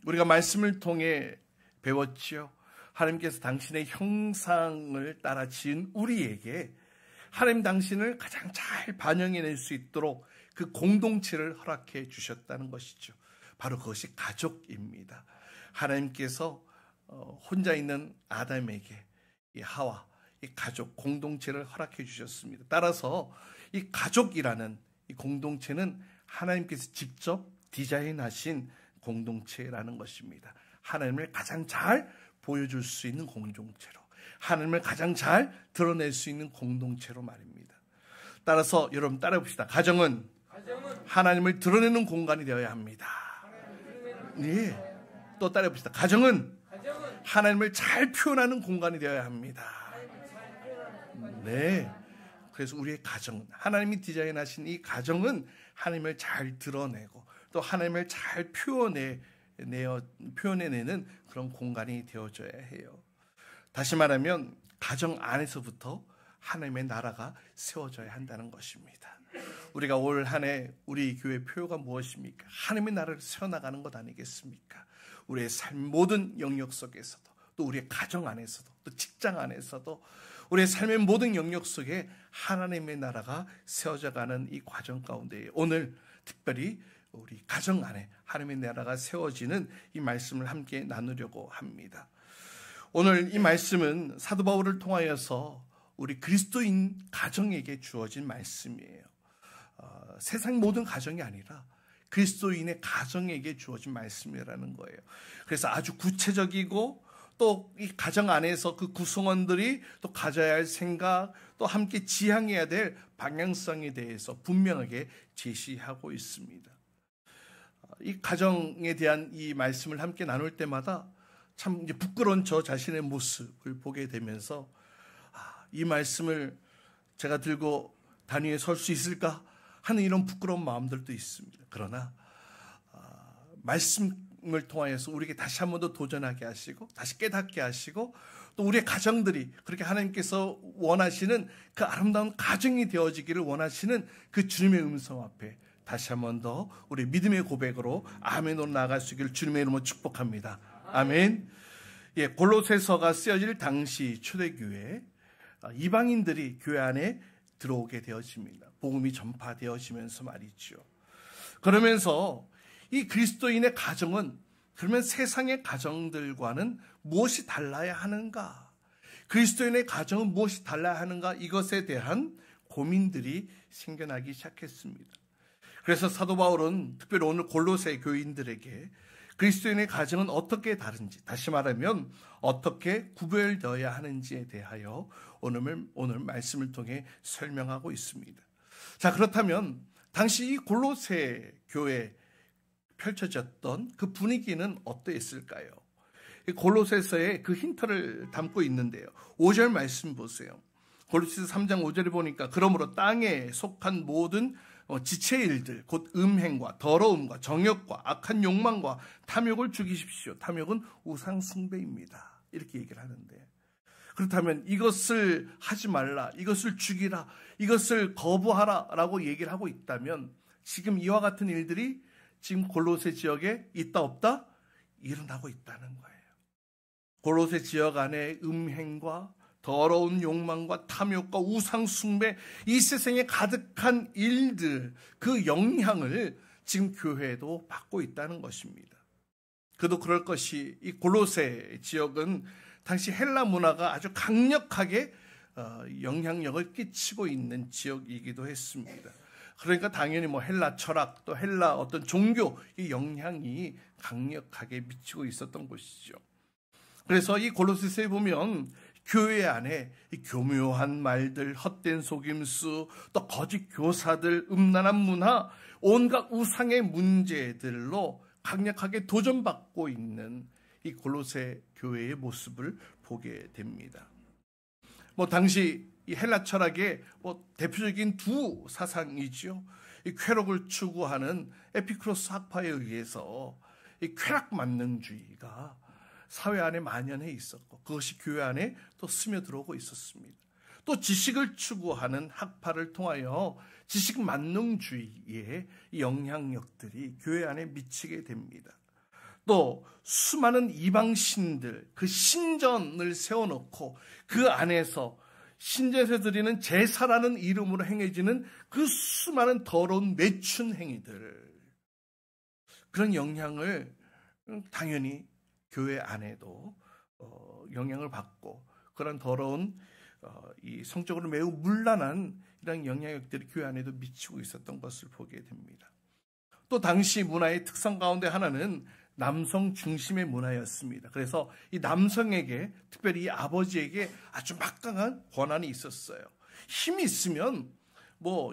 우리가 말씀을 통해 배웠지요. 하나님께서 당신의 형상을 따라 지은 우리에게 하나님 당신을 가장 잘 반영해낼 수 있도록 그 공동체를 허락해 주셨다는 것이죠. 바로 그것이 가족입니다. 하나님께서 혼자 있는 아담에게 이 하와, 이 가족 공동체를 허락해 주셨습니다. 따라서 이 가족이라는 이 공동체는 하나님께서 직접 디자인하신 공동체라는 것입니다. 하나님을 가장 잘 보여줄 수 있는 공동체로, 하나님을 가장 잘 드러낼 수 있는 공동체로 말입니다. 따라서 여러분 따라해 봅시다. 가정은 하나님을 드러내는 공간이 되어야 합니다. 네. 또 따라해 봅시다. 가정은 하나님을 잘 표현하는 공간이 되어야 합니다. 네. 그래서 우리의 가정, 하나님이 디자인하신 이 가정은 하나님을 잘 드러내고 또 하나님을 잘 표현해내는 그런 공간이 되어줘야 해요. 다시 말하면 가정 안에서부터 하나님의 나라가 세워져야 한다는 것입니다. 우리가 올 한 해 우리 교회 표어가 무엇입니까? 하나님의 나라를 세워나가는 것 아니겠습니까? 우리의 삶 모든 영역 속에서도, 또 우리의 가정 안에서도, 또 직장 안에서도, 우리의 삶의 모든 영역 속에 하나님의 나라가 세워져가는 이 과정 가운데 오늘 특별히 우리 가정 안에 하나님의 나라가 세워지는 이 말씀을 함께 나누려고 합니다. 오늘 이 말씀은 사도 바울을 통하여서 우리 그리스도인 가정에게 주어진 말씀이에요. 세상 모든 가정이 아니라 그리스도인의 가정에게 주어진 말씀이라는 거예요. 그래서 아주 구체적이고 또 이 가정 안에서 그 구성원들이 또 가져야 할 생각, 또 함께 지향해야 될 방향성에 대해서 분명하게 제시하고 있습니다. 이 가정에 대한 이 말씀을 함께 나눌 때마다 참 이제 부끄러운 저 자신의 모습을 보게 되면서 이 말씀을 제가 들고 단위에 설 수 있을까 하는 이런 부끄러운 마음들도 있습니다. 그러나 말씀을 통하여서 우리에게 다시 한 번 더 도전하게 하시고 다시 깨닫게 하시고 또 우리의 가정들이 그렇게 하나님께서 원하시는 그 아름다운 가정이 되어지기를 원하시는 그 주님의 음성 앞에 다시 한 번 더 우리 믿음의 고백으로 아멘으로 나아갈 수 있기를 주님의 이름으로 축복합니다. 아멘. 예, 골로새서가 쓰여질 당시 초대교회 이방인들이 교회 안에 들어오게 되어집니다. 복음이 전파되어지면서 말이죠. 그러면서 이 그리스도인의 가정은 그러면 세상의 가정들과는 무엇이 달라야 하는가? 그리스도인의 가정은 무엇이 달라야 하는가? 이것에 대한 고민들이 생겨나기 시작했습니다. 그래서 사도 바울은 특별히 오늘 골로새 교인들에게 그리스도인의 가정은 어떻게 다른지, 다시 말하면 어떻게 구별되어야 하는지에 대하여 오늘 말씀을 통해 설명하고 있습니다. 자, 그렇다면 당시 이 골로새 교회에 펼쳐졌던 그 분위기는 어떠했을까요? 골로새서에 그 힌트를 담고 있는데요. 5절 말씀 보세요. 골로새서 3장 5절에 보니까 그러므로 땅에 속한 모든 지체의 일들 곧 음행과 더러움과 정욕과 악한 욕망과 탐욕을 죽이십시오. 탐욕은 우상 숭배입니다. 이렇게 얘기를 하는데, 그렇다면 이것을 하지 말라, 이것을 죽이라, 이것을 거부하라 라고 얘기를 하고 있다면 지금 이와 같은 일들이 지금 골로새 지역에 있다 없다? 일어나고 있다는 거예요. 골로새 지역 안에 음행과 더러운 욕망과 탐욕과 우상 숭배, 이 세상에 가득한 일들, 그 영향을 지금 교회도 받고 있다는 것입니다. 그도 그럴 것이 이 골로새 지역은 당시 헬라 문화가 아주 강력하게 영향력을 끼치고 있는 지역이기도 했습니다. 그러니까 당연히 헬라 철학 또 헬라 어떤 종교 이 영향이 강력하게 미치고 있었던 곳이죠. 그래서 이 골로새서에 보면 교회 안에 이 교묘한 말들, 헛된 속임수, 또 거짓 교사들, 음란한 문화, 온갖 우상의 문제들로 강력하게 도전받고 있는 이 골로새 교회의 모습을 보게 됩니다. 당시 이 헬라 철학의 대표적인 두 사상이죠. 이 쾌락을 추구하는 에피쿠로스 학파에 의해서 이 쾌락 만능주의가 사회 안에 만연해 있었고 그것이 교회 안에 또 스며들어오고 있었습니다. 또 지식을 추구하는 학파를 통하여 지식 만능주의의 영향력들이 교회 안에 미치게 됩니다. 또 수많은 이방신들, 그 신전을 세워놓고 그 안에서 신전에서 드리는 제사라는 이름으로 행해지는 그 수많은 더러운 매춘 행위들, 그런 영향을 당연히 교회 안에도 영향을 받고, 그런 더러운 이 성적으로 매우 문란한 이런 영향력들이 교회 안에도 미치고 있었던 것을 보게 됩니다. 또 당시 문화의 특성 가운데 하나는 남성 중심의 문화였습니다. 그래서 이 남성에게, 특별히 이 아버지에게 아주 막강한 권한이 있었어요. 힘이 있으면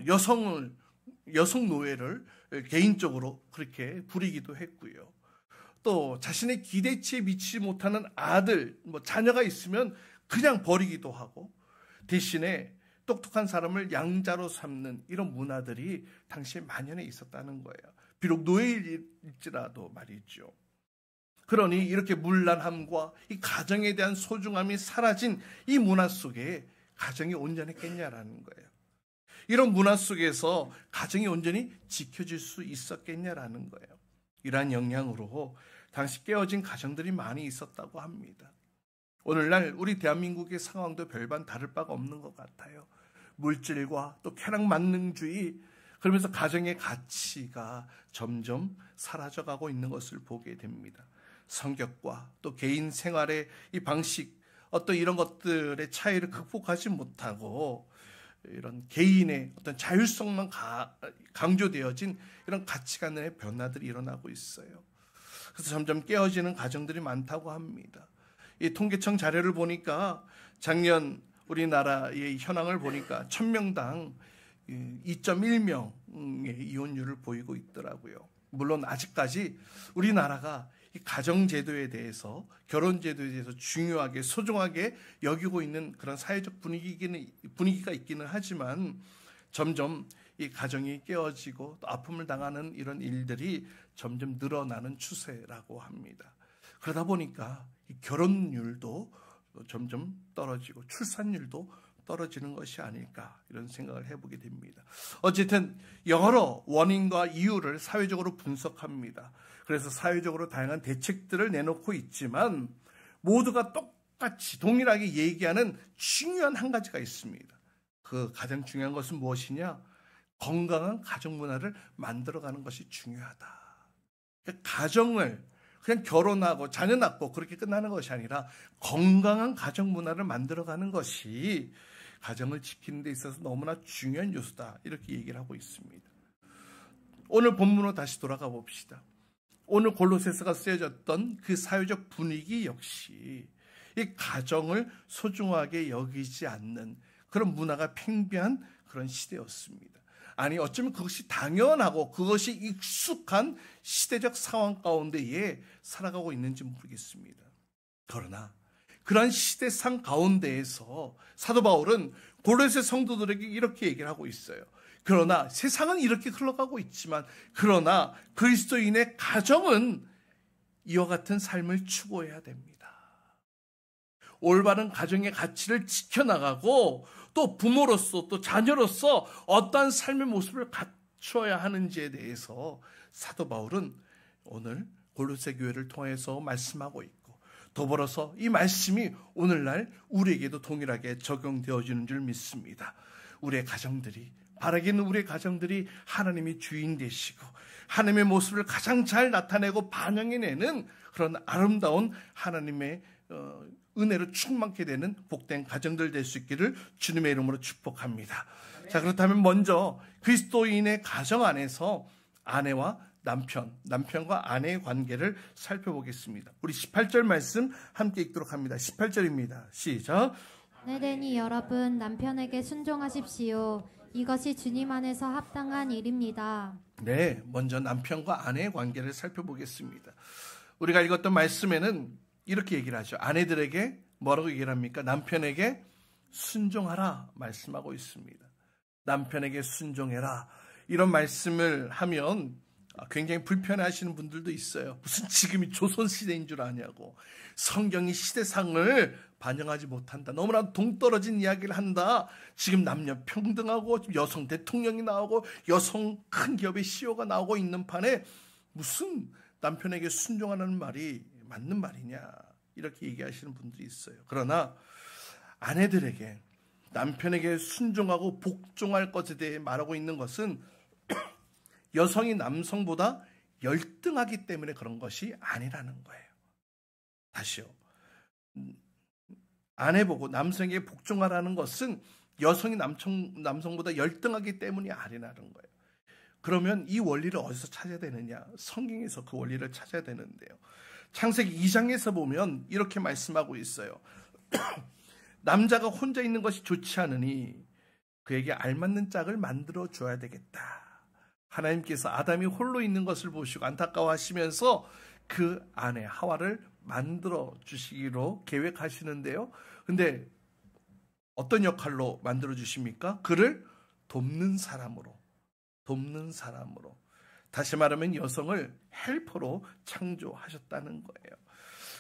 여성 노예를 개인적으로 그렇게 부리기도 했고요. 또 자신의 기대치에 미치지 못하는 아들, 자녀가 있으면 그냥 버리기도 하고, 대신에 똑똑한 사람을 양자로 삼는 이런 문화들이 당시에 만연해 있었다는 거예요. 비록 노예일지라도 말이죠. 그러니 이렇게 문란함과 이 가정에 대한 소중함이 사라진 이 문화 속에 가정이 온전했겠냐라는 거예요. 이런 문화 속에서 가정이 온전히 지켜질 수 있었겠냐라는 거예요. 이러한 영향으로 당시 깨어진 가정들이 많이 있었다고 합니다. 오늘날 우리 대한민국의 상황도 별반 다를 바가 없는 것 같아요. 물질과 또 쾌락 만능주의, 그러면서 가정의 가치가 점점 사라져가고 있는 것을 보게 됩니다. 성격과 또 개인 생활의 이 방식, 어떤 이런 것들의 차이를 극복하지 못하고 이런 개인의 어떤 자율성만 강조되어진 이런 가치관의 변화들이 일어나고 있어요. 그래서 점점 깨어지는 가정들이 많다고 합니다. 이 통계청 자료를 보니까 작년 우리나라의 현황을 보니까 1000명당 2.1명의 이혼율을 보이고 있더라고요. 물론 아직까지 우리나라가 이 가정제도에 대해서, 결혼제도에 대해서 중요하게, 소중하게 여기고 있는 그런 사회적 분위기가 있기는 하지만 점점 이 가정이 깨어지고 또 아픔을 당하는 이런 일들이 점점 늘어나는 추세라고 합니다. 그러다 보니까 이 결혼율도 점점 떨어지고 출산율도 떨어지는 것이 아닐까, 이런 생각을 해보게 됩니다. 어쨌든 여러 원인과 이유를 사회적으로 분석합니다. 그래서 사회적으로 다양한 대책들을 내놓고 있지만 모두가 똑같이 동일하게 얘기하는 중요한 한 가지가 있습니다. 그 가장 중요한 것은 무엇이냐? 건강한 가정 문화를 만들어가는 것이 중요하다. 가정을 그냥 결혼하고 자녀 낳고 그렇게 끝나는 것이 아니라 건강한 가정 문화를 만들어가는 것이 가정을 지키는 데 있어서 너무나 중요한 요소다, 이렇게 얘기를 하고 있습니다. 오늘 본문으로 다시 돌아가 봅시다. 오늘 골로새서가 쓰여졌던 그 사회적 분위기 역시 이 가정을 소중하게 여기지 않는 그런 문화가 팽배한 그런 시대였습니다. 아니, 어쩌면 그것이 당연하고 그것이 익숙한 시대적 상황 가운데에 살아가고 있는지 모르겠습니다. 그러나 그러한 시대상 가운데에서 사도 바울은 골로새 성도들에게 이렇게 얘기를 하고 있어요. 그러나 세상은 이렇게 흘러가고 있지만, 그러나 그리스도인의 가정은 이와 같은 삶을 추구해야 됩니다. 올바른 가정의 가치를 지켜나가고 또 부모로서 또 자녀로서 어떠한 삶의 모습을 갖춰야 하는지에 대해서 사도 바울은 오늘 골로새 교회를 통해서 말씀하고 있고, 더불어서 이 말씀이 오늘날 우리에게도 동일하게 적용되어지는 줄 믿습니다. 우리의 가정들이, 바라기는 우리의 가정들이 하나님이 주인 되시고 하나님의 모습을 가장 잘 나타내고 반영해내는 그런 아름다운 하나님의 은혜로 충만케 되는 복된 가정들 될 수 있기를 주님의 이름으로 축복합니다. 자, 그렇다면 먼저 그리스도인의 가정 안에서 아내와 남편과 아내의 관계를 살펴보겠습니다. 우리 18절 말씀 함께 읽도록 합니다. 18절입니다. 시작. 아내되니 여러분, 남편에게 순종하십시오. 이것이 주님 안에서 합당한 일입니다. 네, 먼저 남편과 아내의 관계를 살펴보겠습니다. 우리가 읽었던 말씀에는 이렇게 얘기를 하죠. 아내들에게 뭐라고 얘기를 합니까? 남편에게 순종하라 말씀하고 있습니다. 남편에게 순종해라, 이런 말씀을 하면 굉장히 불편해하시는 분들도 있어요. 무슨 지금이 조선시대인 줄 아냐고, 성경이 시대상을 반영하지 못한다, 너무나 동떨어진 이야기를 한다, 지금 남녀 평등하고 여성 대통령이 나오고 여성 큰 기업의 CEO가 나오고 있는 판에 무슨 남편에게 순종하는 말이 맞는 말이냐 이렇게 얘기하시는 분들이 있어요. 그러나 아내들에게 남편에게 순종하고 복종할 것에 대해 말하고 있는 것은 여성이 남성보다 열등하기 때문에 그런 것이 아니라는 거예요. 다시요. 아내 보고 남성에게 복종하라는 것은 여성이 남성보다 열등하기 때문이 아니라는 거예요. 그러면 이 원리를 어디서 찾아야 되느냐? 성경에서 그 원리를 찾아야 되는데요. 창세기 2장에서 보면 이렇게 말씀하고 있어요. 남자가 혼자 있는 것이 좋지 않으니 그에게 알맞는 짝을 만들어 줘야 되겠다. 하나님께서 아담이 홀로 있는 것을 보시고 안타까워하시면서 그 아내 하와를 만들어 주시기로 계획하시는데요. 근데 어떤 역할로 만들어 주십니까? 그를 돕는 사람으로. 다시 말하면 여성을 헬퍼로 창조하셨다는 거예요.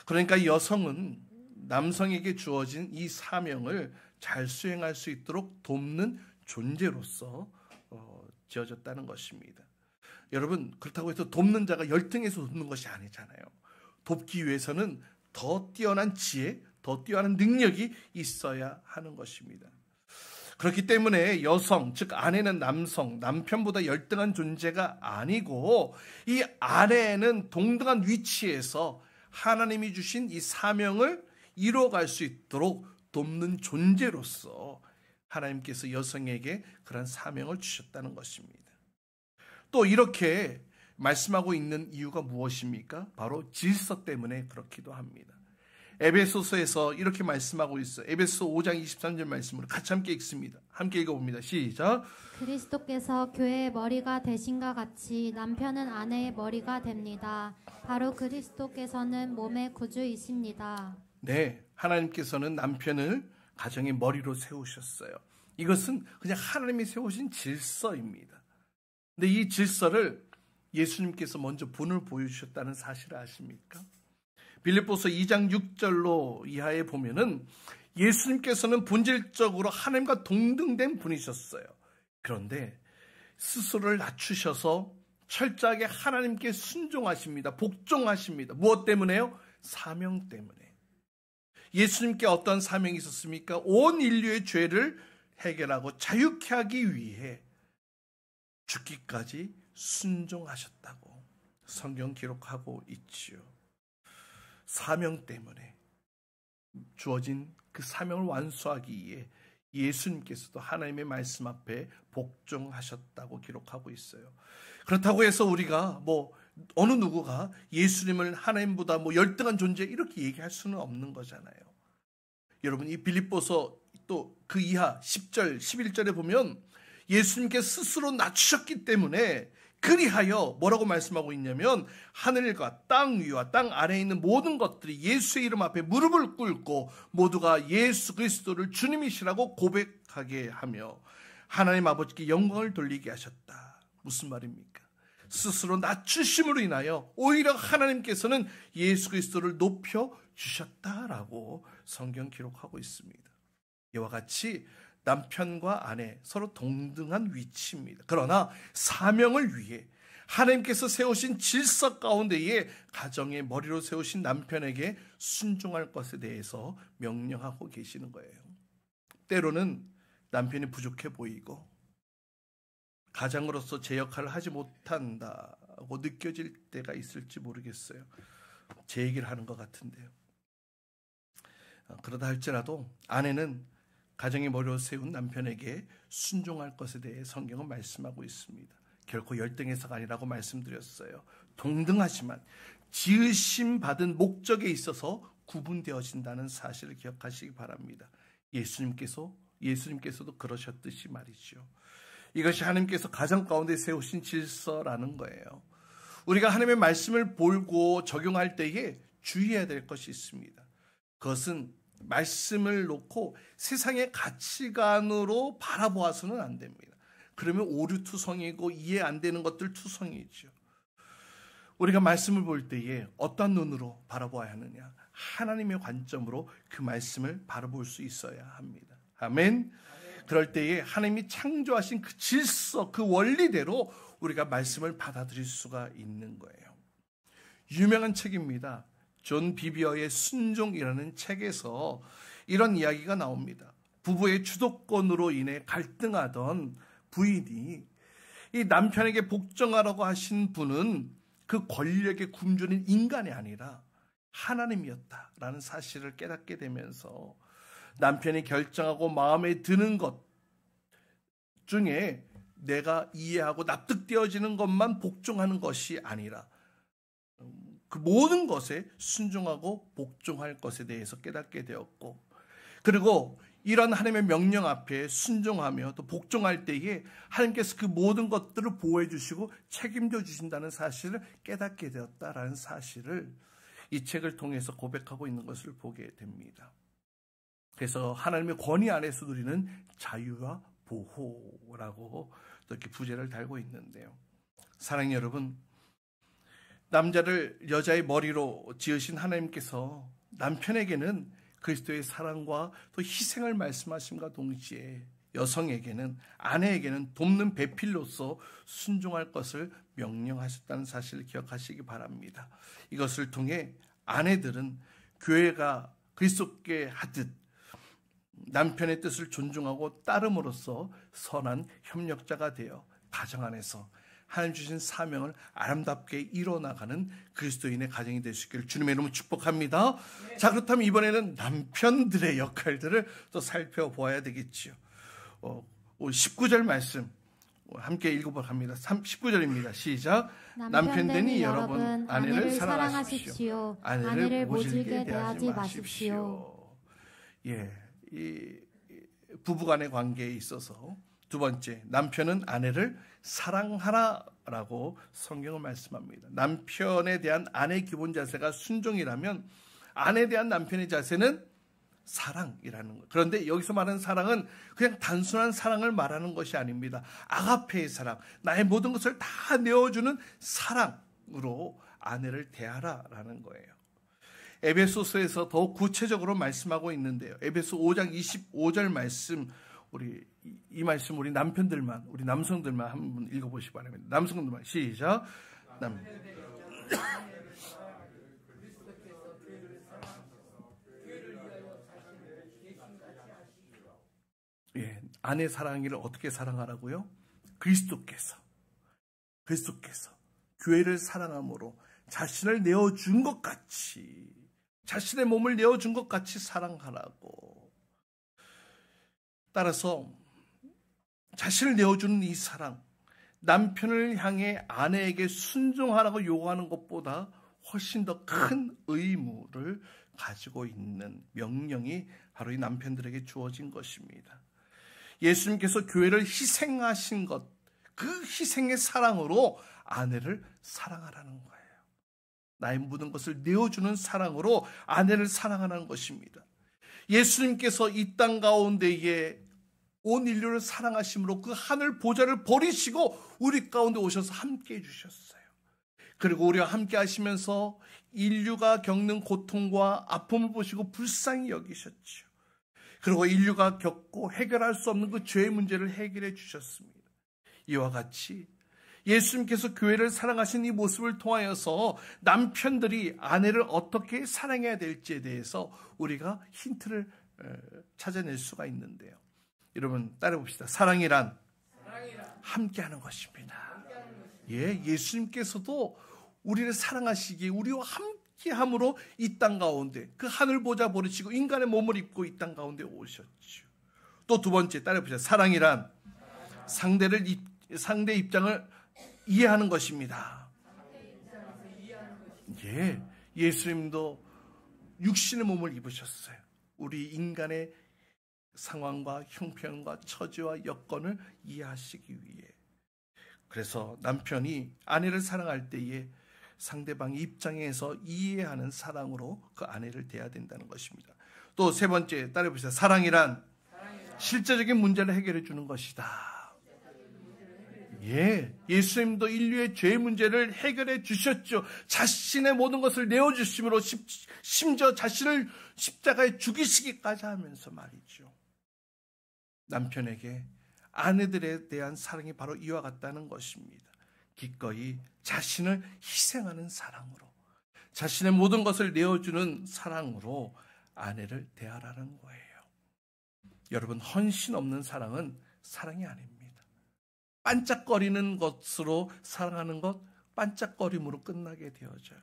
그러니까 여성은 남성에게 주어진 이 사명을 잘 수행할 수 있도록 돕는 존재로서 지어졌다는 것입니다. 여러분, 그렇다고 해서 돕는 자가 열등해서 돕는 것이 아니잖아요. 돕기 위해서는 더 뛰어난 지혜, 더 뛰어난 능력이 있어야 하는 것입니다. 그렇기 때문에 여성, 즉 아내는 남편보다 열등한 존재가 아니고 이 아내는 동등한 위치에서 하나님이 주신 이 사명을 이루어갈 수 있도록 돕는 존재로서 하나님께서 여성에게 그런 사명을 주셨다는 것입니다. 또 이렇게 말씀하고 있는 이유가 무엇입니까? 바로 질서 때문에 그렇기도 합니다. 에베소서에서 이렇게 말씀하고 있어요. 에베소 5장 23절 말씀으로 같이 함께 읽습니다. 함께 읽어봅니다. 시작. 그리스도께서 교회의 머리가 되신과 같이 남편은 아내의 머리가 됩니다. 바로 그리스도께서는 몸의 구주이십니다. 네, 하나님께서는 남편을 가정의 머리로 세우셨어요. 이것은 그냥 하나님이 세우신 질서입니다. 근데 이 질서를 예수님께서 먼저 본을 보여주셨다는 사실을 아십니까? 빌립보서 2장 6절로 이하에 보면은 예수님께서는 본질적으로 하나님과 동등된 분이셨어요. 그런데 스스로를 낮추셔서 철저하게 하나님께 순종하십니다. 복종하십니다. 무엇 때문에요? 사명 때문에. 예수님께 어떤 사명이 있었습니까? 온 인류의 죄를 해결하고 자유케 하기 위해 죽기까지 순종하셨다고 성경 기록하고 있지요. 사명 때문에 주어진 그 사명을 완수하기 위해 예수님께서도 하나님의 말씀 앞에 복종하셨다고 기록하고 있어요. 그렇다고 해서 우리가 어느 누구가 예수님을 하나님보다 열등한 존재 이렇게 얘기할 수는 없는 거잖아요. 여러분, 이 빌립보서 또 그 이하 10절, 11절에 보면 예수님께 스스로 낮추셨기 때문에 그리하여 뭐라고 말씀하고 있냐면 하늘과 땅 위와 땅 아래에 있는 모든 것들이 예수의 이름 앞에 무릎을 꿇고 모두가 예수 그리스도를 주님이시라고 고백하게 하며 하나님 아버지께 영광을 돌리게 하셨다. 무슨 말입니까? 스스로 낮추심으로 인하여 오히려 하나님께서는 예수 그리스도를 높여주셨다라고 성경 기록하고 있습니다. 이와 같이 남편과 아내 서로 동등한 위치입니다. 그러나 사명을 위해 하나님께서 세우신 질서 가운데에 가정의 머리로 세우신 남편에게 순종할 것에 대해서 명령하고 계시는 거예요. 때로는 남편이 부족해 보이고 가장으로서 제 역할을 하지 못한다고 느껴질 때가 있을지 모르겠어요. 제 얘기를 하는 것 같은데요. 그러다 할지라도 아내는 가정의 머리로 세운 남편에게 순종할 것에 대해 성경은 말씀하고 있습니다. 결코 열등해서가 아니라고 말씀드렸어요. 동등하지만 지으심 받은 목적에 있어서 구분되어진다는 사실을 기억하시기 바랍니다. 예수님께서도 그러셨듯이 말이죠. 이것이 하나님께서 가정 가운데 세우신 질서라는 거예요. 우리가 하나님의 말씀을 보고 적용할 때에 주의해야 될 것이 있습니다. 그것은 말씀을 놓고 세상의 가치관으로 바라보아서는 안 됩니다. 그러면 오류투성이고 이해 안 되는 것들 투성이죠. 우리가 말씀을 볼 때에 어떤 눈으로 바라보아야 하느냐? 하나님의 관점으로 그 말씀을 바라볼 수 있어야 합니다. 아멘. 그럴 때에 하나님이 창조하신 그 질서, 그 원리대로 우리가 말씀을 받아들일 수가 있는 거예요. 유명한 책입니다. 존 비비어의 순종이라는 책에서 이런 이야기가 나옵니다. 부부의 주도권으로 인해 갈등하던 부인이 이 남편에게 복종하라고 하신 분은 그 권력의 굶주린 인간이 아니라 하나님이었다라는 사실을 깨닫게 되면서 남편이 결정하고 마음에 드는 것 중에 내가 이해하고 납득되어지는 것만 복종하는 것이 아니라 그 모든 것에 순종하고 복종할 것에 대해서 깨닫게 되었고, 그리고 이런 하나님의 명령 앞에 순종하며 또 복종할 때에 하나님께서 그 모든 것들을 보호해 주시고 책임져 주신다는 사실을 깨닫게 되었다라는 사실을 이 책을 통해서 고백하고 있는 것을 보게 됩니다. 그래서 하나님의 권위 안에서 누리는 자유와 보호라고 또 이렇게 부제를 달고 있는데요. 사랑하는 여러분, 남자를 여자의 머리로 지으신 하나님께서 남편에게는 그리스도의 사랑과 또 희생을 말씀하심과 동시에 여성에게는, 아내에게는 돕는 배필로서 순종할 것을 명령하셨다는 사실을 기억하시기 바랍니다. 이것을 통해 아내들은 교회가 그리스도께 하듯 남편의 뜻을 존중하고 따름으로써 선한 협력자가 되어 가정 안에서 하나님 주신 사명을 아름답게 이뤄나가는 그리스도인의 가정이 될 수 있기를 주님의 이름으로 축복합니다. 네. 자, 그렇다면 이번에는 남편들의 역할들을 또 살펴보아야 되겠지요. 19절 말씀 함께 읽어보도록 합니다. 19절입니다. 시작. 남편 되니 여러분 아내를 사랑하십시오. 아내를 모질게 대하지 마십시오. 예, 이 부부간의 관계에 있어서 두 번째, 남편은 아내를 사랑하라라고 성경은 말씀합니다. 남편에 대한 아내의 기본 자세가 순종이라면 아내에 대한 남편의 자세는 사랑이라는 거예요. 그런데 여기서 말하는 사랑은 그냥 단순한 사랑을 말하는 것이 아닙니다. 아가페의 사랑, 나의 모든 것을 다 내어주는 사랑으로 아내를 대하라라는 거예요. 에베소서에서 더욱 구체적으로 말씀하고 있는데요. 에베소 5장 25절 말씀, 이 말씀 우리 남편들만, 우리 남성들만 한번 읽어보시기 바랍니다. 남성들만 시작. 예, 아내 사랑이를 어떻게 사랑하라고요? 그리스도께서 교회를 사랑함으로 자신을 내어준 것 같이, 자신의 몸을 내어준 것 같이 사랑하라고. 따라서 자신을 내어주는 이 사랑, 남편을 향해 아내에게 순종하라고 요구하는 것보다 훨씬 더 큰 의무를 가지고 있는 명령이 바로 이 남편들에게 주어진 것입니다. 예수님께서 교회를 희생하신 것, 그 희생의 사랑으로 아내를 사랑하라는 거예요. 나의 모든 것을 내어주는 사랑으로 아내를 사랑하는 것입니다. 예수님께서 이 땅 가운데에 온 인류를 사랑하심으로 그 하늘 보좌를 버리시고 우리 가운데 오셔서 함께 해주셨어요. 그리고 우리와 함께 하시면서 인류가 겪는 고통과 아픔을 보시고 불쌍히 여기셨죠. 그리고 인류가 겪고 해결할 수 없는 그 죄의 문제를 해결해 주셨습니다. 이와 같이 예수님께서 교회를 사랑하신 이 모습을 통하여서 남편들이 아내를 어떻게 사랑해야 될지에 대해서 우리가 힌트를 찾아낼 수가 있는데요. 여러분 따라 봅시다. 사랑이란 함께하는 것입니다. 예, 예수님께서도 우리를 사랑하시기에 우리와 함께함으로 이 땅 가운데 그 하늘 보좌 버리시고 인간의 몸을 입고 이 땅 가운데 오셨죠. 또 두 번째 따라 봅시다. 사랑이란 상대 입장을 이해하는 것입니다. 예, 예수님도 육신의 몸을 입으셨어요. 우리 인간의 상황과 형편과 처지와 여건을 이해하시기 위해. 그래서 남편이 아내를 사랑할 때에 상대방의 입장에서 이해하는 사랑으로 그 아내를 대해야 된다는 것입니다. 또 세 번째 따라해보시죠. 사랑이란 실제적인 문제를 해결해 주는 것이다. 예, 예수님도 인류의 죄 문제를 해결해 주셨죠. 자신의 모든 것을 내어주심으로 심지어 자신을 십자가에 죽이시기까지 하면서 말이죠. 남편에게 아내들에 대한 사랑이 바로 이와 같다는 것입니다. 기꺼이 자신을 희생하는 사랑으로 자신의 모든 것을 내어주는 사랑으로 아내를 대하라는 거예요. 여러분, 헌신 없는 사랑은 사랑이 아닙니다. 반짝거리는 것으로 사랑하는 것, 반짝거림으로 끝나게 되어져요.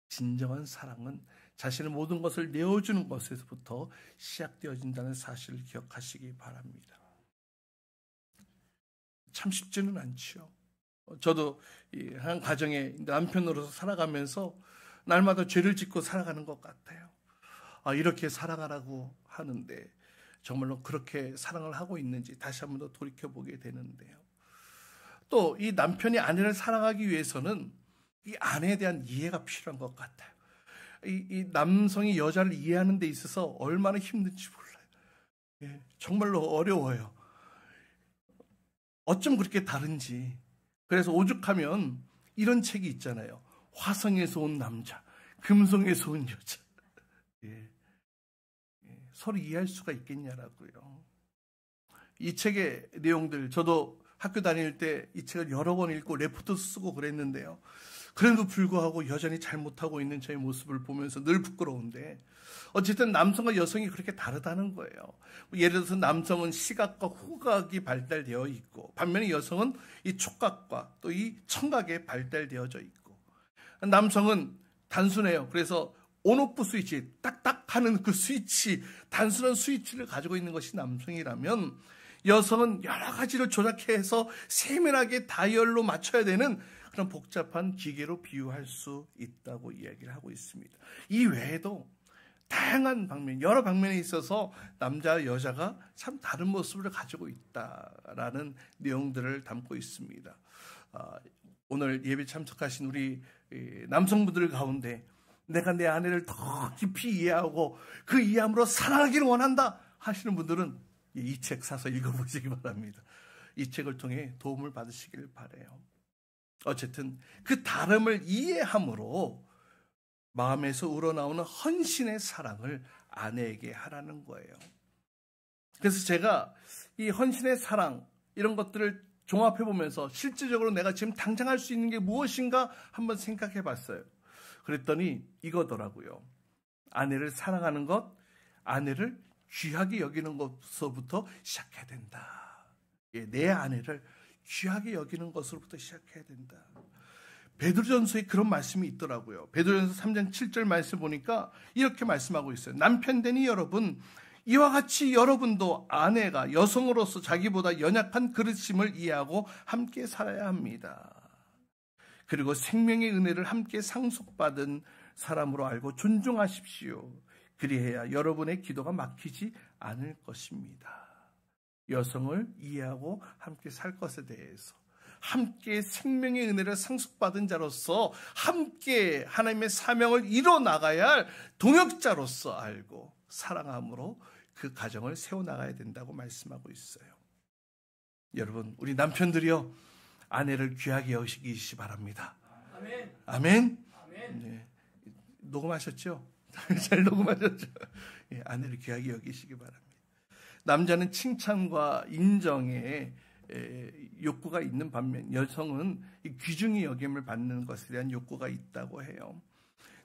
진정한 사랑은 자신의 모든 것을 내어주는 것에서부터 시작되어진다는 사실을 기억하시기 바랍니다. 참 쉽지는 않죠. 저도 한 가정의 남편으로서 살아가면서 날마다 죄를 짓고 살아가는 것 같아요. 이렇게 사랑하라고 하는데 정말로 그렇게 사랑을 하고 있는지 다시 한번 더 돌이켜보게 되는데요. 또 이 남편이 아내를 사랑하기 위해서는 이 아내에 대한 이해가 필요한 것 같아요. 이 남성이 여자를 이해하는 데 있어서 얼마나 힘든지 몰라요. 정말로 어려워요. 어쩜 그렇게 다른지. 그래서 오죽하면 이런 책이 있잖아요. 화성에서 온 남자, 금성에서 온 여자. 서로 이해할 수가 있겠냐라고요. 이 책의 내용들, 저도 학교 다닐 때 이 책을 여러 번 읽고 레포트 쓰고 그랬는데요. 그래도 불구하고 여전히 잘못하고 있는 저의 모습을 보면서 늘 부끄러운데, 어쨌든 남성과 여성이 그렇게 다르다는 거예요. 예를 들어서 남성은 시각과 후각이 발달되어 있고, 반면에 여성은 이 촉각과 또 이 청각에 발달되어져 있고, 남성은 단순해요. 그래서 온오프 스위치, 딱딱 하는 그 스위치, 단순한 스위치를 가지고 있는 것이 남성이라면, 여성은 여러 가지를 조작해서 세밀하게 다이얼로 맞춰야 되는 그런 복잡한 기계로 비유할 수 있다고 이야기를 하고 있습니다. 이 외에도 다양한 방면, 여러 방면에 있어서 남자와 여자가 참 다른 모습을 가지고 있다라는 내용들을 담고 있습니다. 오늘 예배 참석하신 우리 남성분들 가운데 내가 내 아내를 더 깊이 이해하고 그 이해함으로 사랑하기를 원한다 하시는 분들은 이 책 사서 읽어보시기 바랍니다. 이 책을 통해 도움을 받으시길 바라요. 어쨌든 그 다름을 이해함으로 마음에서 우러나오는 헌신의 사랑을 아내에게 하라는 거예요. 그래서 제가 이 헌신의 사랑, 이런 것들을 종합해 보면서 실질적으로 내가 지금 당장 할 수 있는 게 무엇인가 한번 생각해 봤어요. 그랬더니 이거더라고요. 아내를 사랑하는 것, 아내를 귀하게 여기는 것부터 시작해야 된다. 내 아내를 귀하게 여기는 것으로부터 시작해야 된다. 베드로전서에 그런 말씀이 있더라고요. 베드로전서 3장 7절 말씀 보니까 이렇게 말씀하고 있어요. 남편 되니 여러분, 이와 같이 여러분도 아내가 여성으로서 자기보다 연약한 그릇임을 이해하고 함께 살아야 합니다. 그리고 생명의 은혜를 함께 상속받은 사람으로 알고 존중하십시오. 그리해야 여러분의 기도가 막히지 않을 것입니다. 여성을 이해하고 함께 살 것에 대해서, 함께 생명의 은혜를 상속받은 자로서 함께 하나님의 사명을 이뤄나가야 할 동역자로서 알고 사랑함으로 그 가정을 세워나가야 된다고 말씀하고 있어요. 여러분, 우리 남편들이요, 아내를 귀하게 여기시기 바랍니다. 아멘. 아멘. 아멘. 네. 녹음하셨죠? 잘 녹음하셨죠? 예, 아내를 귀하게 여기시기 바랍니다. 남자는 칭찬과 인정에 욕구가 있는 반면 여성은 귀중히 여김을 받는 것에 대한 욕구가 있다고 해요.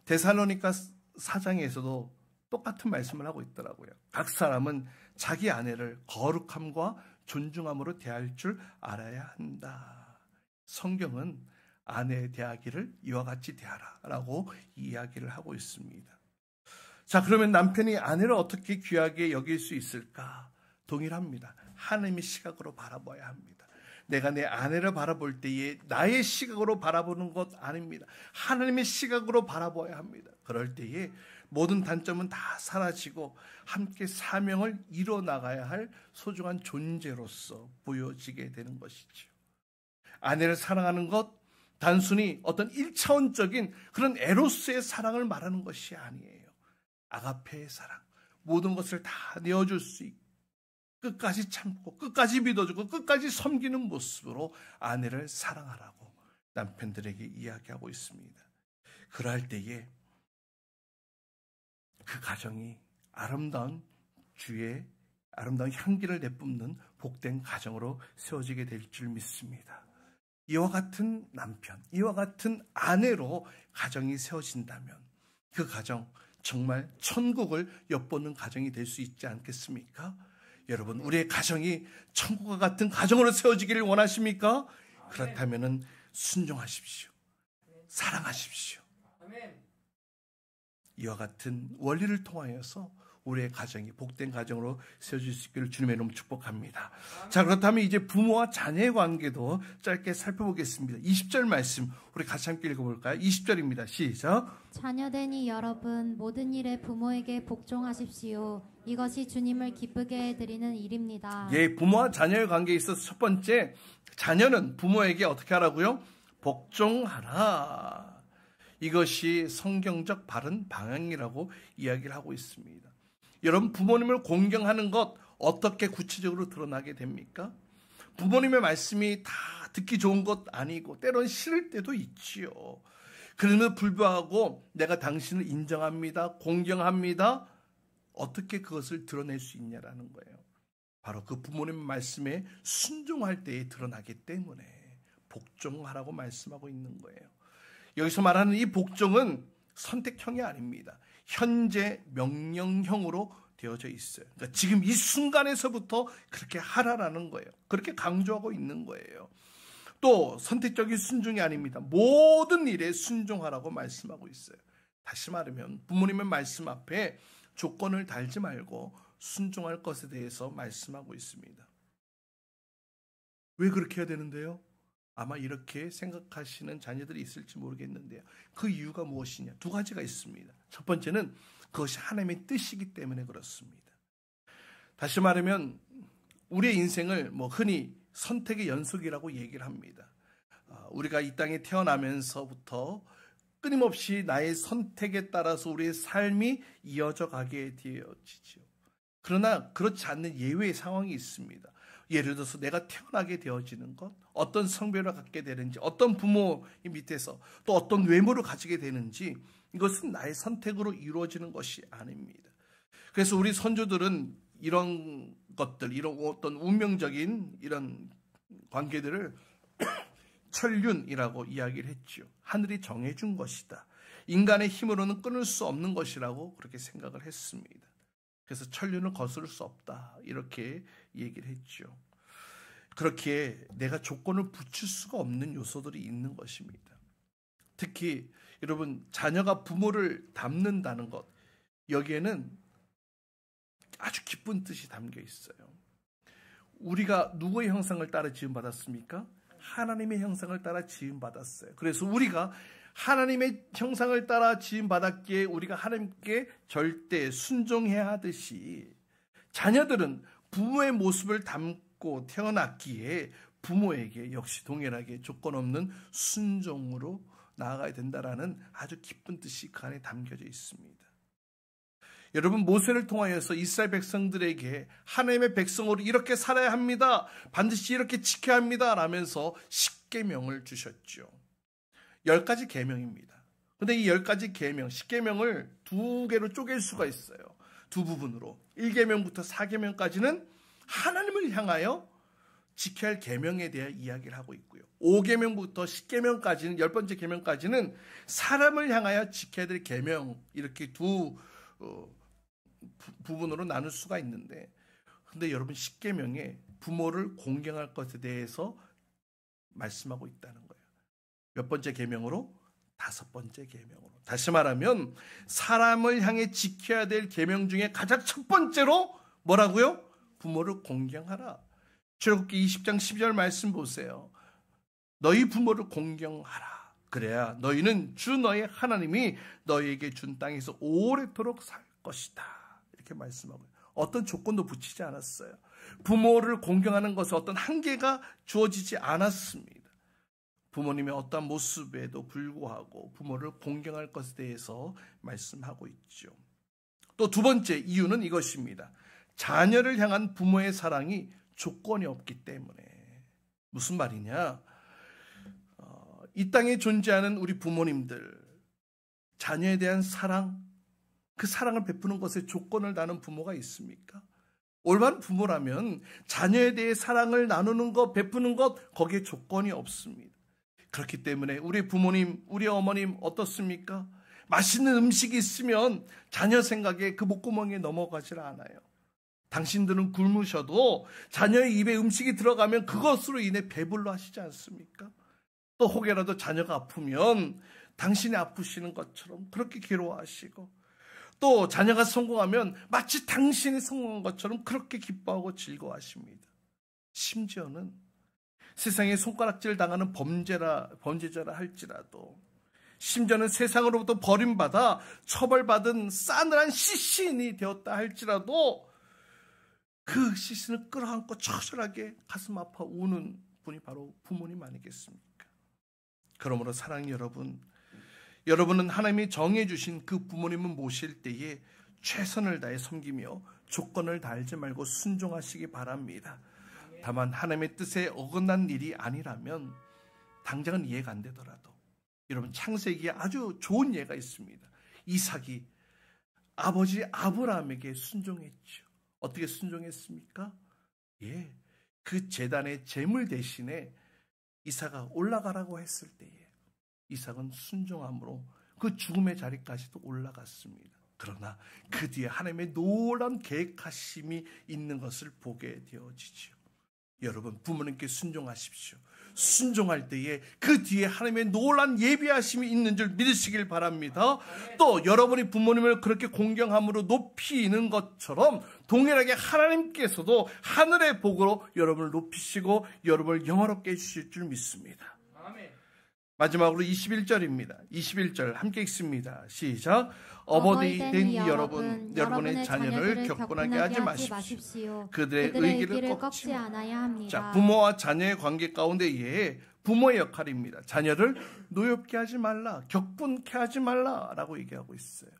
데살로니가 4장에서도 똑같은 말씀을 하고 있더라고요. 각 사람은 자기 아내를 거룩함과 존중함으로 대할 줄 알아야 한다. 성경은 아내에 대하기를 이와 같이 대하라 라고 이야기를 하고 있습니다. 자, 그러면 남편이 아내를 어떻게 귀하게 여길 수 있을까? 동일합니다. 하나님의 시각으로 바라봐야 합니다. 내가 내 아내를 바라볼 때에 나의 시각으로 바라보는 것 아닙니다. 하나님의 시각으로 바라봐야 합니다. 그럴 때에 모든 단점은 다 사라지고 함께 사명을 이뤄나가야 할 소중한 존재로서 보여지게 되는 것이죠. 아내를 사랑하는 것, 단순히 어떤 1차원적인 그런 에로스의 사랑을 말하는 것이 아니에요. 아가페의 사랑, 모든 것을 다 내어줄 수 있고 끝까지 참고 끝까지 믿어주고 끝까지 섬기는 모습으로 아내를 사랑하라고 남편들에게 이야기하고 있습니다. 그럴 때에 그 가정이 아름다운 주의 아름다운 향기를 내뿜는 복된 가정으로 세워지게 될 줄 믿습니다. 이와 같은 남편, 이와 같은 아내로 가정이 세워진다면 그 가정 정말 천국을 엿보는 가정이 될 수 있지 않겠습니까? 여러분, 우리의 가정이 천국과 같은 가정으로 세워지기를 원하십니까? 그렇다면 순종하십시오. 사랑하십시오. 이와 같은 원리를 통하여서 우리의 가정이 복된 가정으로 세워질 수 있기를 주님의 이름으로 축복합니다. 자, 그렇다면 이제 부모와 자녀의 관계도 짧게 살펴보겠습니다. 20절 말씀 우리 같이 함께 읽어볼까요? 20절입니다. 시작. 자녀되니 여러분 모든 일에 부모에게 복종하십시오. 이것이 주님을 기쁘게 해드리는 일입니다. 예, 부모와 자녀의 관계에 있어서 첫 번째, 자녀는 부모에게 어떻게 하라고요? 복종하라. 이것이 성경적 바른 방향이라고 이야기를 하고 있습니다. 여러분, 부모님을 공경하는 것 어떻게 구체적으로 드러나게 됩니까? 부모님의 말씀이 다 듣기 좋은 것 아니고 때론 싫을 때도 있지요. 그럼에도 불구하고 내가 당신을 인정합니다, 공경합니다. 어떻게 그것을 드러낼 수 있냐라는 거예요. 바로 그 부모님의 말씀에 순종할 때에 드러나기 때문에 복종하라고 말씀하고 있는 거예요. 여기서 말하는 이 복종은 선택형이 아닙니다. 현재 명령형으로 되어져 있어요. 그러니까 지금 이 순간에서부터 그렇게 하라라는 거예요. 그렇게 강조하고 있는 거예요. 또 선택적인 순종이 아닙니다. 모든 일에 순종하라고 말씀하고 있어요. 다시 말하면 부모님의 말씀 앞에 조건을 달지 말고 순종할 것에 대해서 말씀하고 있습니다. 왜 그렇게 해야 되는데요? 아마 이렇게 생각하시는 자녀들이 있을지 모르겠는데요. 그 이유가 무엇이냐? 두 가지가 있습니다. 첫 번째는 그것이 하나님의 뜻이기 때문에 그렇습니다. 다시 말하면 우리의 인생을 흔히 선택의 연속이라고 얘기를 합니다. 우리가 이 땅에 태어나면서부터 끊임없이 나의 선택에 따라서 우리의 삶이 이어져 가게 되어지죠. 그러나 그렇지 않는 예외의 상황이 있습니다. 예를 들어서 내가 태어나게 되어지는 것, 어떤 성별을 갖게 되는지, 어떤 부모의 밑에서 또 어떤 외모를 가지게 되는지, 이것은 나의 선택으로 이루어지는 것이 아닙니다. 그래서 우리 선조들은 이런 것들, 이런 어떤 운명적인 이런 관계들을 천륜이라고 이야기를 했죠. 하늘이 정해준 것이다. 인간의 힘으로는 끊을 수 없는 것이라고 그렇게 생각을 했습니다. 그래서 천륜을 거스를 수 없다. 이렇게 얘기를 했죠. 그렇게 내가 조건을 붙일 수가 없는 요소들이 있는 것입니다. 특히 여러분, 자녀가 부모를 닮는다는 것, 여기에는 아주 깊은 뜻이 담겨 있어요. 우리가 누구의 형상을 따라 지음받았습니까? 하나님의 형상을 따라 지음받았어요. 그래서 우리가 하나님의 형상을 따라 지음받았기에 우리가 하나님께 절대 순종해야 하듯이 자녀들은 부모의 모습을 담고 태어났기에 부모에게 역시 동일하게 조건 없는 순종으로 나아가야 된다라는 아주 깊은 뜻이 그 안에 담겨져 있습니다. 여러분, 모세를 통하여서 이스라엘 백성들에게 하나님의 백성으로 이렇게 살아야 합니다. 반드시 이렇게 지켜야 합니다. 라면서 10계명을 주셨죠. 10가지 계명입니다. 근데 이 10가지 계명, 10계명을 두 개로 쪼갤 수가 있어요. 두 부분으로. 1계명부터 4계명까지는 하나님을 향하여 지켜야 할 계명에 대해 이야기를 하고 있고요. 5계명부터 10계명까지는, 10번째 계명까지는 사람을 향하여 지켜야 될 계명, 이렇게 두 부분으로 나눌 수가 있는데, 근데 여러분 10계명에 부모를 공경할 것에 대해서 말씀하고 있다는 거예요. 몇 번째 계명으로? 5번째 계명으로. 다시 말하면 사람을 향해 지켜야 될 계명 중에 가장 첫 번째로 뭐라고요? 부모를 공경하라. 출애굽기 20장 12절 말씀 보세요. 너희 부모를 공경하라. 그래야 너희는 주 너희 하나님이 너희에게 준 땅에서 오래도록 살 것이다. 이렇게 말씀하고요. 어떤 조건도 붙이지 않았어요. 부모를 공경하는 것은 어떤 한계가 주어지지 않았습니다. 부모님의 어떤 모습에도 불구하고 부모를 공경할 것에 대해서 말씀하고 있죠. 또 두 번째 이유는 이것입니다. 자녀를 향한 부모의 사랑이 조건이 없기 때문에. 무슨 말이냐? 이 땅에 존재하는 우리 부모님들, 자녀에 대한 사랑, 그 사랑을 베푸는 것에 조건을 다는 부모가 있습니까? 올바른 부모라면 자녀에 대해 사랑을 나누는 것, 베푸는 것, 거기에 조건이 없습니다. 그렇기 때문에 우리 부모님, 우리 어머님 어떻습니까? 맛있는 음식이 있으면 자녀 생각에 그 목구멍에 넘어가질 않아요. 당신들은 굶으셔도 자녀의 입에 음식이 들어가면 그것으로 인해 배불러 하시지 않습니까? 또 혹여라도 자녀가 아프면 당신이 아프시는 것처럼 그렇게 괴로워하시고, 또 자녀가 성공하면 마치 당신이 성공한 것처럼 그렇게 기뻐하고 즐거워하십니다. 심지어는 세상에 손가락질 당하는 범죄자라 할지라도, 심지어는 세상으로부터 버림받아 처벌받은 싸늘한 시신이 되었다 할지라도 그 시신을 끌어안고 처절하게 가슴 아파 우는 분이 바로 부모님 아니겠습니까? 그러므로 사랑하는 여러분, 여러분은 하나님이 정해주신 그 부모님을 모실 때에 최선을 다해 섬기며 조건을 달지 말고 순종하시기 바랍니다. 다만 하나님의 뜻에 어긋난 일이 아니라면 당장은 이해가 안 되더라도, 여러분 창세기에 아주 좋은 예가 있습니다. 이삭이 아버지 아브라함에게 순종했죠. 어떻게 순종했습니까? 그 제단의 제물 대신에 이삭아 올라가라고 했을 때에 이삭은 순종함으로 그 죽음의 자리까지도 올라갔습니다. 그러나 그 뒤에 하나님의 놀라운 계획하심이 있는 것을 보게 되어지죠. 여러분, 부모님께 순종하십시오. 순종할 때에 그 뒤에 하나님의 놀라운 예비하심이 있는 줄 믿으시길 바랍니다. 또 여러분이 부모님을 그렇게 공경함으로 높이는 것처럼 동일하게 하나님께서도 하늘의 복으로 여러분을 높이시고 여러분을 영화롭게 해주실 줄 믿습니다. 마지막으로 21절입니다. 21절 함께 읽습니다. 시작. 어버이 된 여러분, 여러분의 자녀를 격분하게 하지 마십시오. 그들의 의기를 꺾지 않아야 합니다. 자, 부모와 자녀의 관계 가운데에 부모의 역할입니다. 자녀를 노엽게 하지 말라, 격분케 하지 말라라고 얘기하고 있어요.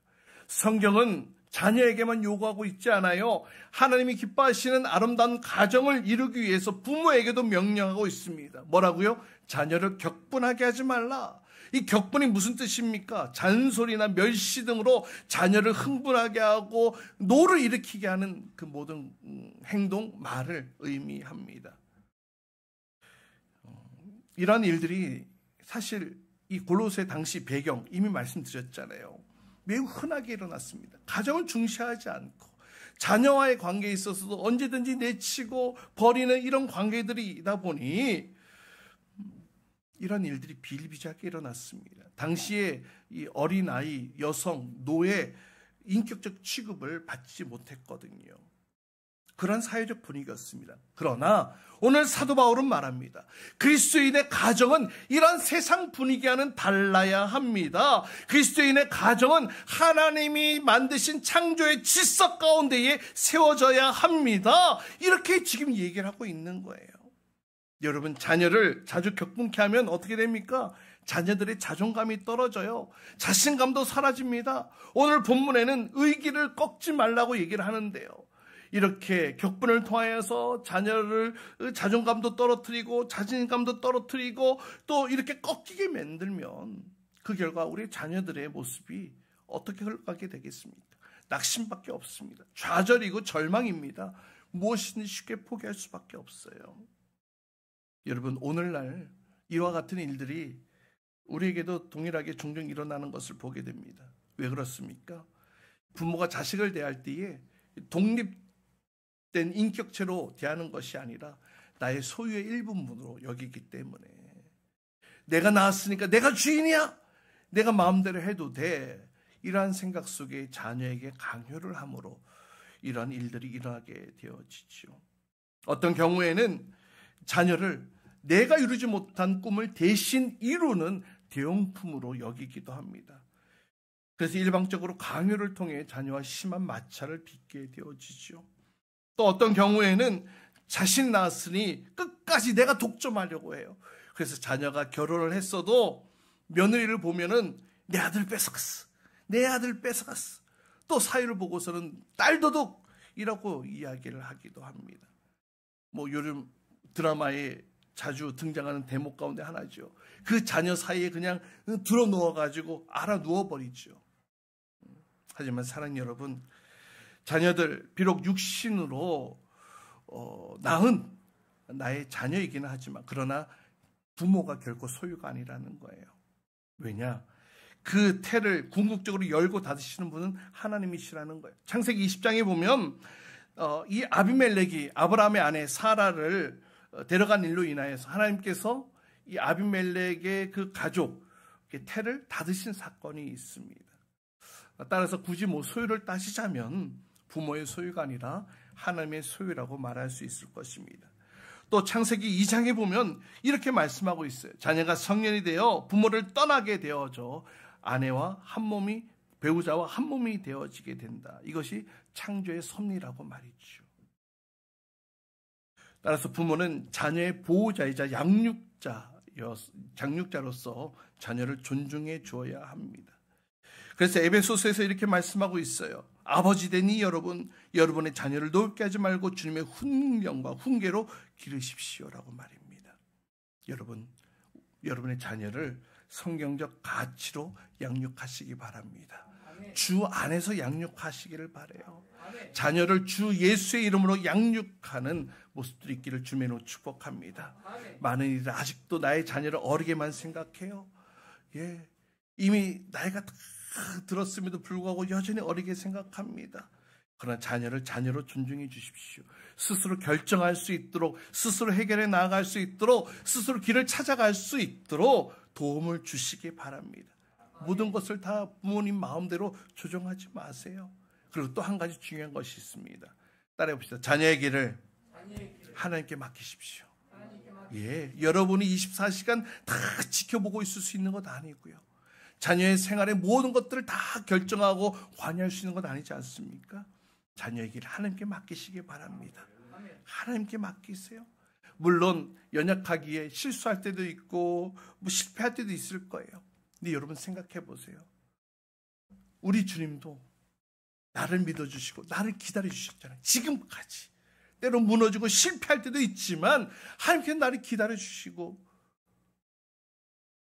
성경은 자녀에게만 요구하고 있지 않아요. 하나님이 기뻐하시는 아름다운 가정을 이루기 위해서 부모에게도 명령하고 있습니다. 뭐라고요? 자녀를 격분하게 하지 말라. 이 격분이 무슨 뜻입니까? 잔소리나 멸시 등으로 자녀를 흥분하게 하고 노를 일으키게 하는 그 모든 행동, 말을 의미합니다. 이러한 일들이 사실 이 골로새 당시 배경 이미 말씀드렸잖아요. 매우 흔하게 일어났습니다. 가정을 중시하지 않고 자녀와의 관계에 있어서도 언제든지 내치고 버리는 이런 관계들이다 보니 이런 일들이 비일비재하게 일어났습니다. 당시에 이 어린아이, 여성, 노예 인격적 취급을 받지 못했거든요. 그런 사회적 분위기였습니다. 그러나 오늘 사도 바울은 말합니다. 그리스도인의 가정은 이런 세상 분위기와는 달라야 합니다. 그리스도인의 가정은 하나님이 만드신 창조의 질서 가운데에 세워져야 합니다. 이렇게 지금 얘기를 하고 있는 거예요. 여러분, 자녀를 자주 격분케 하면 어떻게 됩니까? 자녀들의 자존감이 떨어져요. 자신감도 사라집니다. 오늘 본문에는 의기를 꺾지 말라고 얘기를 하는데요. 이렇게 격분을 통하여서 자녀를 자존감도 떨어뜨리고 자신감도 떨어뜨리고 또 이렇게 꺾이게 만들면 그 결과 우리 자녀들의 모습이 어떻게 흘러가게 되겠습니까? 낙심밖에 없습니다. 좌절이고 절망입니다. 무엇이든 쉽게 포기할 수밖에 없어요. 여러분, 오늘날 이와 같은 일들이 우리에게도 동일하게 종종 일어나는 것을 보게 됩니다. 왜 그렇습니까? 부모가 자식을 대할 때에 독립된 인격체로 대하는 것이 아니라 나의 소유의 일부분으로 여기기 때문에 내가 낳았으니까 내가 주인이야, 내가 마음대로 해도 돼, 이러한 생각 속에 자녀에게 강요를 함으로 이러한 일들이 일어나게 되어지죠. 어떤 경우에는 자녀를 내가 이루지 못한 꿈을 대신 이루는 대용품으로 여기기도 합니다. 그래서 일방적으로 강요를 통해 자녀와 심한 마찰을 빚게 되어지죠. 또 어떤 경우에는 자신 낳았으니 끝까지 내가 독점하려고 해요. 그래서 자녀가 결혼을 했어도 며느리를 보면은 내 아들 뺏어갔어, 내 아들 뺏어갔어. 또 사위를 보고서는 딸 도둑이라고 이야기를 하기도 합니다. 뭐 요즘 드라마에 자주 등장하는 대목 가운데 하나죠. 그 자녀 사이에 그냥 들어 누워가지고 알아 누워버리죠. 하지만 사랑하는 여러분, 자녀들 비록 육신으로 낳은 나의 자녀이기는 하지만 그러나 부모가 결코 소유가 아니라는 거예요. 왜냐? 그 태를 궁극적으로 열고 닫으시는 분은 하나님이시라는 거예요. 창세기 20장에 보면 이 아비멜렉이 아브라함의 아내 사라를 데려간 일로 인하여서 하나님께서 이 아비멜렉의 그 가족 태를 닫으신 사건이 있습니다. 따라서 굳이 소유를 따지자면 부모의 소유가 아니라 하나님의 소유라고 말할 수 있을 것입니다. 또 창세기 2장에 보면 이렇게 말씀하고 있어요. 자녀가 성년이 되어 부모를 떠나게 되어져 아내와 한 몸이, 배우자와 한 몸이 되어지게 된다. 이것이 창조의 섭리라고 말이죠. 따라서 부모는 자녀의 보호자이자 양육자로서 자녀를 존중해 주어야 합니다. 그래서 에베소서에서 이렇게 말씀하고 있어요. 아버지 되니 여러분의 자녀를 노엽게 하지 말고 주님의 훈령과 훈계로 기르십시오라고 말입니다. 여러분의 자녀를 성경적 가치로 양육하시기 바랍니다. 주 안에서 양육하시기를 바라요. 자녀를 주 예수의 이름으로 양육하는 모습들이 있기를 주님으로 축복합니다. 많은 이들 아직도 나의 자녀를 어리게만 생각해요. 이미 나이가 다 들었음에도 불구하고 여전히 어리게 생각합니다. 그러나 자녀를 자녀로 존중해 주십시오. 스스로 결정할 수 있도록, 스스로 해결해 나아갈 수 있도록, 스스로 길을 찾아갈 수 있도록 도움을 주시기 바랍니다. 모든 것을 다 부모님 마음대로 조정하지 마세요. 그리고 또 한 가지 중요한 것이 있습니다. 따라해 봅시다. 자녀의 길을 하나님께 맡기십시오. 여러분이 24시간 다 지켜보고 있을 수 있는 것 아니고요. 자녀의 생활의 모든 것들을 다 결정하고 관여할 수 있는 것 아니지 않습니까? 자녀의 길을 하나님께 맡기시기 바랍니다. 하나님께 맡기세요. 물론 연약하기에 실수할 때도 있고 실패할 때도 있을 거예요. 근데 여러분 생각해 보세요. 우리 주님도 나를 믿어주시고 나를 기다려주셨잖아요. 지금까지. 때로 무너지고 실패할 때도 있지만 하나님께서 나를 기다려주시고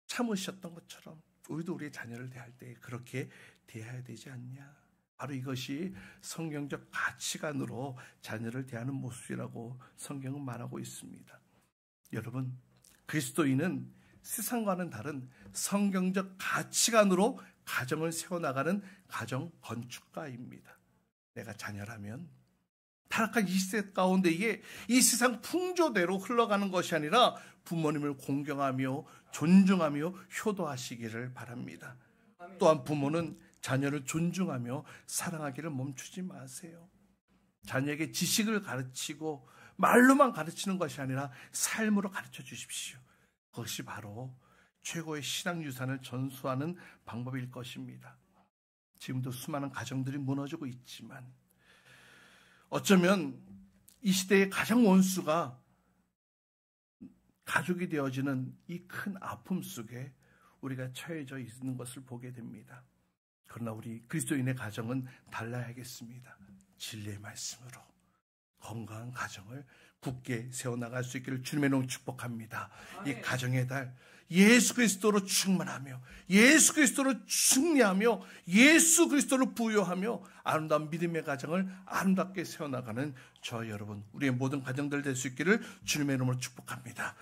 참으셨던 것처럼 우리도 우리의 자녀를 대할 때 그렇게 대해야 되지 않냐. 바로 이것이 성경적 가치관으로 자녀를 대하는 모습이라고 성경은 말하고 있습니다. 여러분, 그리스도인은 세상과는 다른 성경적 가치관으로 가정을 세워나가는 가정 건축가입니다. 내가 자녀라면 타락한 이 시대 가운데 이 세상 풍조대로 흘러가는 것이 아니라 부모님을 공경하며 존중하며 효도하시기를 바랍니다. 또한 부모는 자녀를 존중하며 사랑하기를 멈추지 마세요. 자녀에게 지식을 가르치고 말로만 가르치는 것이 아니라 삶으로 가르쳐 주십시오. 그것이 바로 최고의 신앙 유산을 전수하는 방법일 것입니다. 지금도 수많은 가정들이 무너지고 있지만 어쩌면 이 시대의 가장 원수가 가족이 되어지는 이 큰 아픔 속에 우리가 처해져 있는 것을 보게 됩니다. 그러나 우리 그리스도인의 가정은 달라야겠습니다. 진리의 말씀으로 건강한 가정을 굳게 세워나갈 수 있기를 주님의 이름으로 축복합니다. 이 가정의 달 예수 그리스도로 충만하며 예수 그리스도로 승리하며 예수 그리스도로 부요하며 아름다운 믿음의 가정을 아름답게 세워나가는 저 여러분, 우리의 모든 가정들 될 수 있기를 주님의 이름으로 축복합니다.